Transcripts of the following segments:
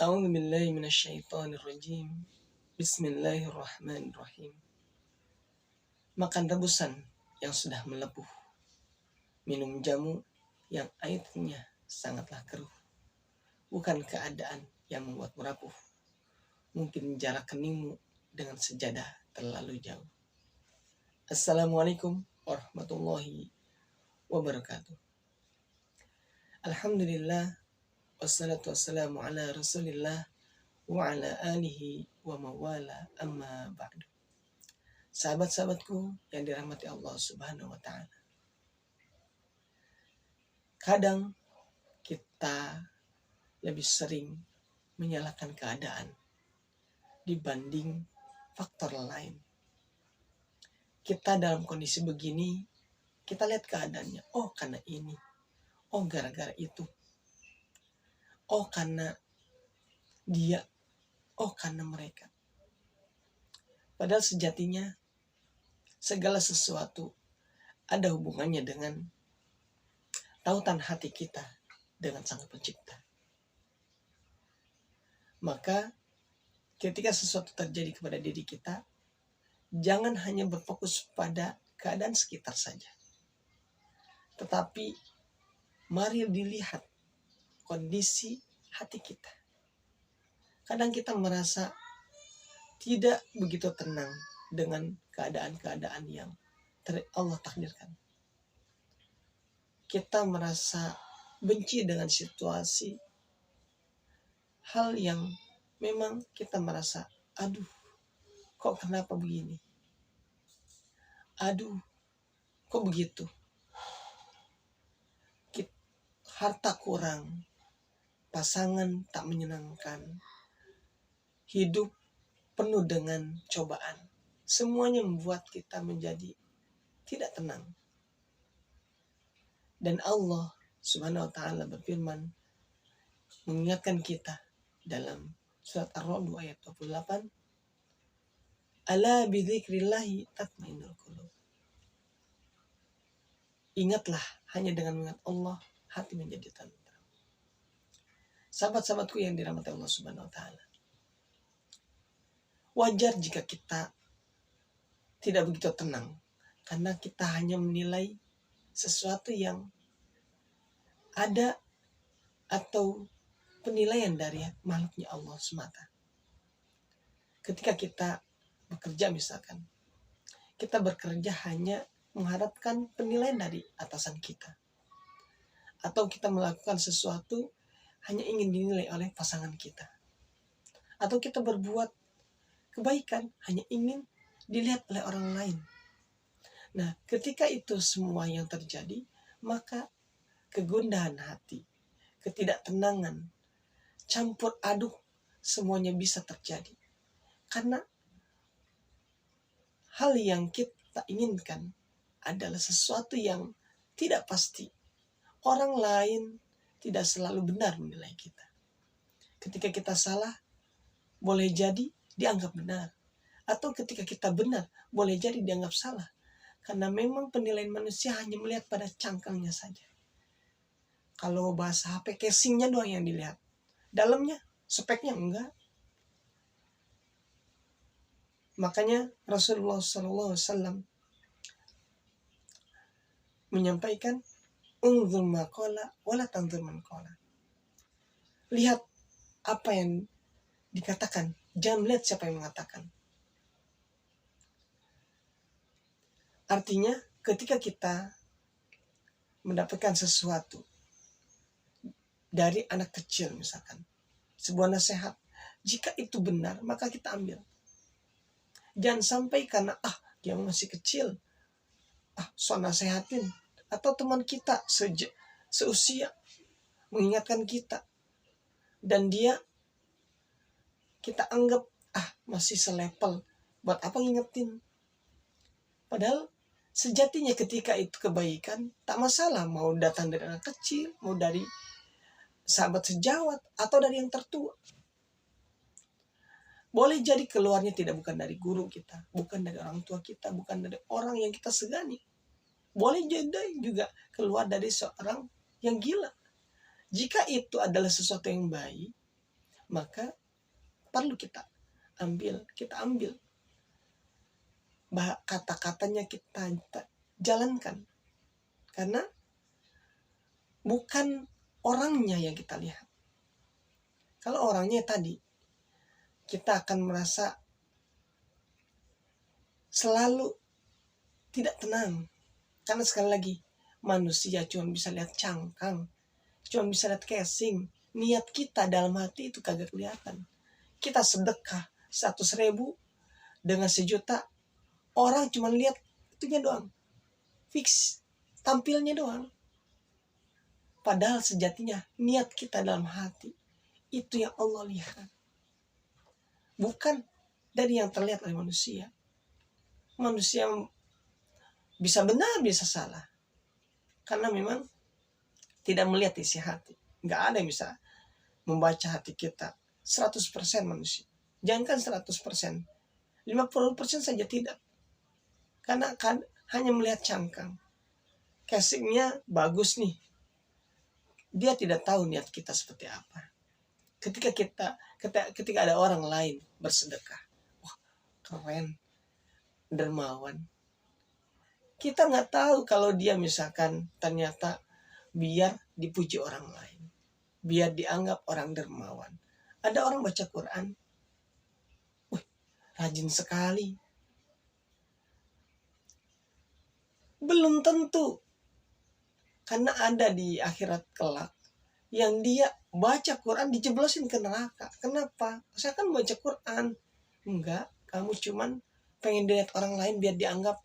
A'udzu billahi minasyaitonir rajim. Bismillahirrahmanirrahim. Makan rebusan yang sudah melepuh. Minum jamu yang airnya sangatlah keruh. Bukan keadaan yang membuatmu rapuh. Mungkin jarak keningmu dengan sejadah terlalu jauh. Assalamualaikum warahmatullahi wabarakatuh. Alhamdulillah. Wassalatu wassalamu ala rasulillah wa ala alihi wa mawala amma ba'du. Sahabat-sahabatku yang dirahmati Allah Subhanahu wa ta'ala. Kadang kita lebih sering menyalahkan keadaan dibanding faktor lain. Kita dalam kondisi begini, kita lihat keadaannya. Oh, karena ini. Oh, gara-gara itu. Oh, karena dia. Oh, karena mereka. Padahal sejatinya segala sesuatu ada hubungannya dengan tautan hati kita dengan Sang Pencipta. Maka ketika sesuatu terjadi kepada diri kita, jangan hanya berfokus pada keadaan sekitar saja. Tetapi mari dilihat kondisi hati kita. Kadang kita merasa tidak begitu tenang dengan keadaan-keadaan yang Allah takdirkan. Kita merasa benci dengan situasi, hal yang memang kita merasa, aduh, kok kenapa begini? Aduh, kok begitu? Harta kurang, pasangan tak menyenangkan, hidup penuh dengan cobaan. Semuanya membuat kita menjadi tidak tenang. Dan Allah Subhanahu wa ta'ala berfirman mengingatkan kita dalam surat Ar-Ra'd ayat 28. Ala bidzikrillahi tatmainnul qulub. Ingatlah, hanya dengan mengingat Allah hati menjadi tenang. Sahabat-sahabatku yang dirahmati Allah Subhanahu wa ta'ala. Wajar jika kita tidak begitu tenang karena kita hanya menilai sesuatu yang ada atau penilaian dari makhluknya Allah semata. Ketika kita bekerja misalkan, kita bekerja hanya mengharapkan penilaian dari atasan kita. Atau kita melakukan sesuatu hanya ingin dinilai oleh pasangan kita. Atau kita berbuat kebaikan hanya ingin dilihat oleh orang lain. Nah, ketika itu semua yang terjadi, maka kegundahan hati, ketidaktenangan, campur aduk semuanya bisa terjadi. Karena hal yang kita inginkan adalah sesuatu yang tidak pasti. Orang lain tidak selalu benar menilai kita. Ketika kita salah, boleh jadi dianggap benar. Atau ketika kita benar, boleh jadi dianggap salah. Karena memang penilaian manusia hanya melihat pada cangkangnya saja. Kalau bahasa HP, casingnya doang yang dilihat. Dalamnya, speknya enggak. Makanya Rasulullah SAW menyampaikan, unzur ma qala wala tanzur man qala. Lihat apa yang dikatakan, jangan melihat siapa yang mengatakan. Artinya ketika kita mendapatkan sesuatu dari anak kecil misalkan, sebuah nasihat, jika itu benar maka kita ambil. Jangan sampai karena dia masih kecil, so nasihatin, atau teman kita seusia mengingatkan kita dan dia kita anggap masih selevel, buat apa ngingetin? Padahal sejatinya ketika itu kebaikan tak masalah, mau datang dari anak kecil, mau dari sahabat sejawat atau dari yang tertua. Boleh jadi keluarnya bukan dari guru kita, bukan dari orang tua kita, bukan dari orang yang kita segani. Boleh jadi juga keluar dari seorang yang gila. Jika itu adalah sesuatu yang baik, maka perlu kita ambil kata-katanya, kita jalankan. Karena bukan orangnya yang kita lihat. Kalau orangnya tadi, kita akan merasa selalu tidak tenang. Karena sekali lagi, manusia cuma bisa lihat cangkang, cuma bisa lihat casing. Niat kita dalam hati itu kagak kelihatan. Kita sedekah 100.000 dengan 1 juta, orang cuma lihat itunya doang, fix tampilnya doang. Padahal sejatinya niat kita dalam hati itu yang Allah lihat, bukan dari yang terlihat oleh manusia. Manusia bisa benar bisa salah, karena memang tidak melihat isi hati. Nggak ada yang bisa membaca hati kita 100% manusia. Jangankan 100%, 50% saja tidak. Karena kan hanya melihat cangkang, casingnya bagus nih, dia tidak tahu niat kita seperti apa. Ketika ada orang lain bersedekah, wah keren, dermawan. Kita nggak tahu kalau dia misalkan ternyata biar dipuji orang lain, biar dianggap orang dermawan. Ada orang baca Quran, wih rajin sekali. Belum tentu, karena ada di akhirat kelak yang dia baca Quran dijeblosin ke neraka. Kenapa? Saya kan baca Quran. Enggak, kamu cuman pengen dilihat orang lain biar dianggap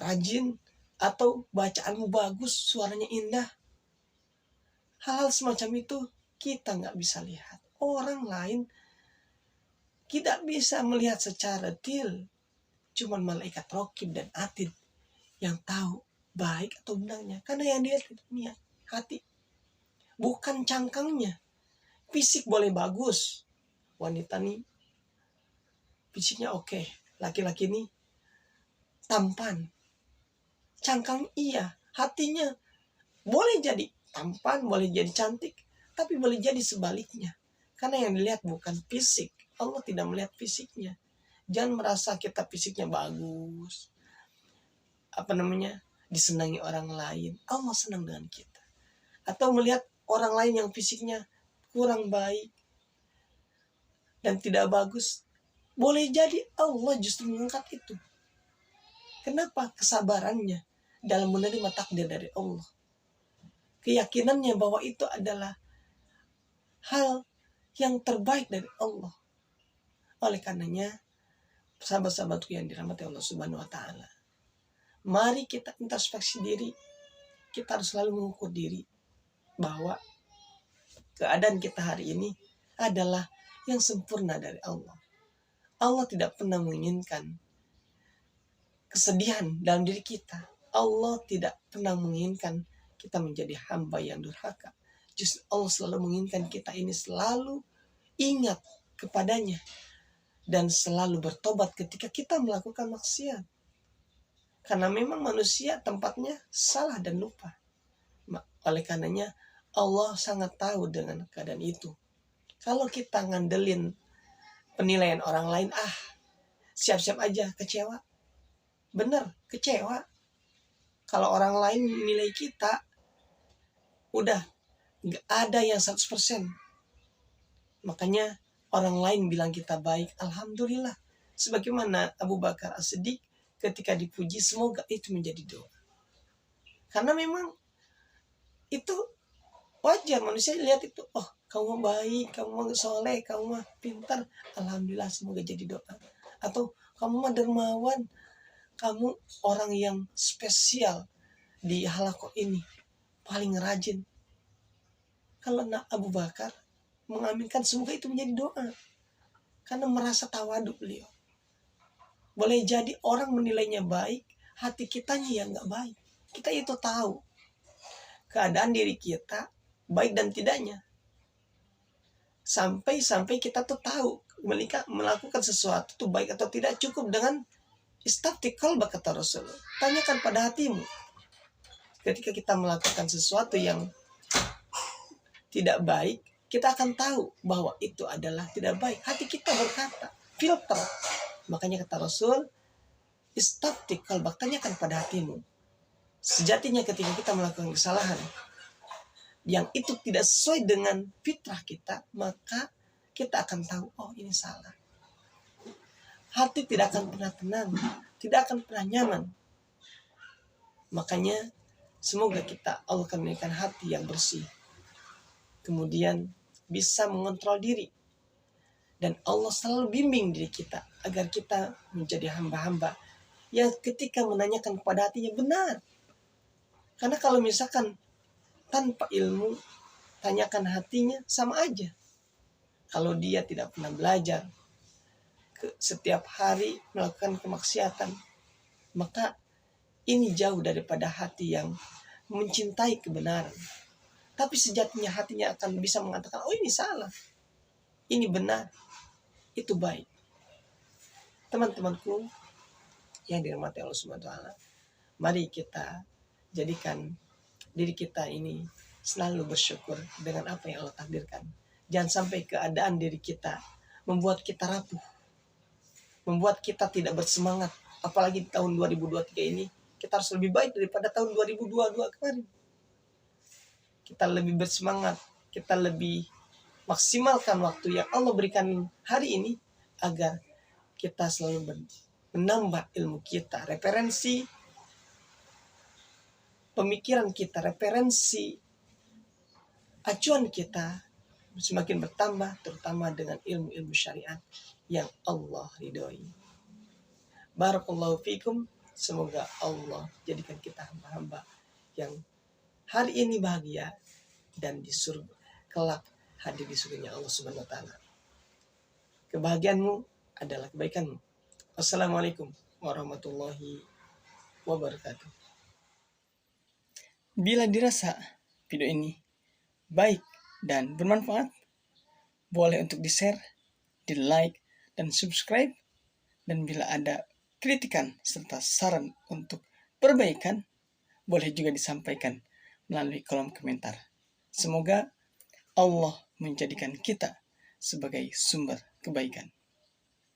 rajin, atau bacaanmu bagus, suaranya indah. Hal-hal semacam itu kita nggak bisa lihat. Orang lain tidak bisa melihat secara detail. Cuman malaikat raqib dan atid yang tahu baik atau benarnya. Karena yang dilihat itu niat hati, bukan cangkangnya. Fisik boleh bagus, wanita nih fisiknya oke, laki-laki nih tampan. Cangkang iya, hatinya boleh jadi tampan, boleh jadi cantik, tapi boleh jadi sebaliknya. Karena yang dilihat bukan fisik. Allah tidak melihat fisiknya. Jangan merasa kita fisiknya bagus, disenangi orang lain. Allah senang dengan kita. Atau melihat orang lain yang fisiknya kurang baik dan tidak bagus, boleh jadi Allah justru mengangkat itu. Kenapa? Kesabarannya dalam menerima takdir dari Allah. Keyakinannya bahwa itu adalah hal yang terbaik dari Allah. Oleh karenanya, sahabat-sahabatku yang dirahmati Allah Subhanahu wa Ta'ala, mari kita introspeksi diri. Kita harus selalu mengukur diri bahwa keadaan kita hari ini adalah yang sempurna dari Allah. Allah tidak pernah menginginkan kesedihan dalam diri kita. Allah tidak pernah menginginkan kita menjadi hamba yang durhaka. Justru Allah selalu menginginkan kita ini selalu ingat kepadanya dan selalu bertobat ketika kita melakukan maksiat. Karena memang manusia tempatnya salah dan lupa. Oleh karenanya Allah sangat tahu dengan keadaan itu. Kalau kita ngandelin penilaian orang lain, siap-siap aja kecewa. Bener, kecewa. Kalau orang lain menilai kita, udah gak ada yang 100%. Makanya orang lain bilang kita baik, alhamdulillah. Sebagaimana Abu Bakar As-Siddiq ketika dipuji, semoga itu menjadi doa. Karena memang itu wajar, manusia lihat itu, oh kamu baik, kamu soleh, kamu pintar, alhamdulillah semoga jadi doa. Atau kamu dermawan, kamu orang yang spesial di halaqah ini, paling rajin. Kalau Abu Bakar mengaminkan, semoga itu menjadi doa. Karena merasa tawadu beliau. Boleh jadi orang menilainya baik, hati kitanya yang gak baik. Kita itu tahu keadaan diri kita baik dan tidaknya. Sampai kita tuh tahu melakukan sesuatu itu baik atau tidak cukup dengan istafti qalbak, kata Rasul. Tanyakan pada hatimu. Ketika kita melakukan sesuatu yang tidak baik, kita akan tahu bahwa itu adalah tidak baik. Hati kita berkata, filter. Makanya kata Rasul, istafti qalbak, tanyakan pada hatimu. Sejatinya ketika kita melakukan kesalahan yang itu tidak sesuai dengan fitrah kita, maka kita akan tahu, oh ini salah. Hati tidak akan pernah tenang, tidak akan pernah nyaman. Makanya semoga kita Allah akan memberikan hati yang bersih, kemudian bisa mengontrol diri, dan Allah selalu bimbing diri kita agar kita menjadi hamba-hamba yang ketika menanyakan kepada hatinya benar. Karena kalau misalkan tanpa ilmu, tanyakan hatinya, sama aja. Kalau dia tidak pernah belajar, setiap hari melakukan kemaksiatan, maka ini jauh daripada hati yang mencintai kebenaran. Tapi sejatinya hatinya akan bisa mengatakan, oh ini salah, ini benar, itu baik. Teman-temanku yang dirahmati Allah Subhanahu wa taala, mari kita jadikan diri kita ini selalu bersyukur dengan apa yang Allah takdirkan. Jangan sampai keadaan diri kita membuat kita rapuh, membuat kita tidak bersemangat. Apalagi di tahun 2023 ini, kita harus lebih baik daripada tahun 2022 kemarin. Kita lebih bersemangat, kita lebih maksimalkan waktu yang Allah berikan hari ini agar kita selalu menambah ilmu kita, referensi pemikiran kita, referensi acuan kita semakin bertambah, terutama dengan ilmu-ilmu syariat yang Allah ridhoi. Barakallahu fikum. Semoga Allah jadikan kita hamba-hamba yang hari ini bahagia dan di surga kelak hadir di surganya Allah Subhanahu wa taala. Kebahagiaanmu adalah kebaikanmu. Wassalamualaikum warahmatullahi wabarakatuh. Bila dirasa video ini baik dan bermanfaat, boleh untuk di-share, di-like, dan subscribe. Dan bila ada kritikan serta saran untuk perbaikan, boleh juga disampaikan melalui kolom komentar. Semoga Allah menjadikan kita sebagai sumber kebaikan.